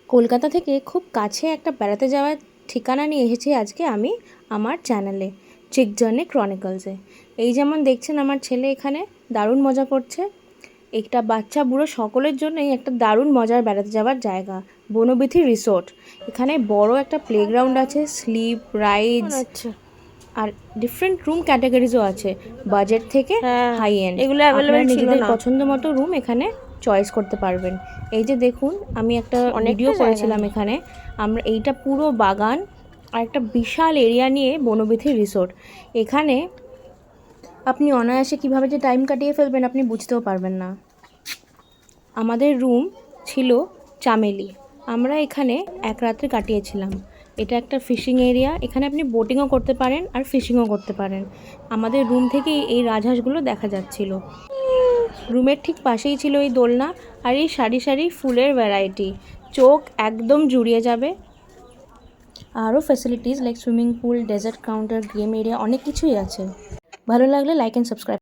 কলকাতা থেকে খুব কাছে একটা বেড়াতে যাওয়ার ঠিকানা নিয়ে এসেছি আজকে আমি আমার চ্যানেলে চিক জার্নি ক্রনিকলসে। এই যেমন দেখছেন আমার ছেলে এখানে দারুণ মজা করছে। একটা বাচ্চা বুড়ো সকলের জন্যই একটা দারুণ মজার বেড়াতে যাওয়ার জায়গা বনবিথি রিসোর্ট। এখানে বড় একটা প্লেগ্রাউন্ড আছে, স্লিপ রাইডস আর ডিফারেন্ট রুম ক্যাটাগরিজও আছে, বাজেট থেকে হাই এন্ড। এগুলো আপনারা অ্যাভেলেবেল ছিল নিজেদের না। পছন্দ মতো রুম এখানে চয়েস করতে পারবেন। এই যে দেখুন, আমি একটা ভিডিও করেছিলাম এখানে। আমরা এইটা পুরো বাগান আর একটা বিশাল এরিয়া নিয়ে বনবিথি রিসোর্ট। এখানে আপনি অনায়াসে কীভাবে যে টাইম কাটিয়ে ফেলবেন আপনি বুঝতেও পারবেন না। আমাদের রুম ছিল চামেলি, আমরা এখানে এক রাত্রে কাটিয়েছিলাম। এটা একটা ফিশিং এরিয়া, এখানে আপনি বোটিংও করতে পারেন আর ফিশিংও করতে পারেন। আমাদের রুম থেকেই এই রাজহাঁসগুলো দেখা যাচ্ছিল। রুমের ঠিক পাশেই ছিল এই দোলনা আর এই সারি সারি ফুলের ভ্যারাইটি, চোখ একদম জুড়িয়ে যাবে। আরও facilities like swimming pool, dessert counter, game area অনেক কিছুই আছে। ভালো লাগলে লাইক অ্যান্ড সাবস্ক্রাইব।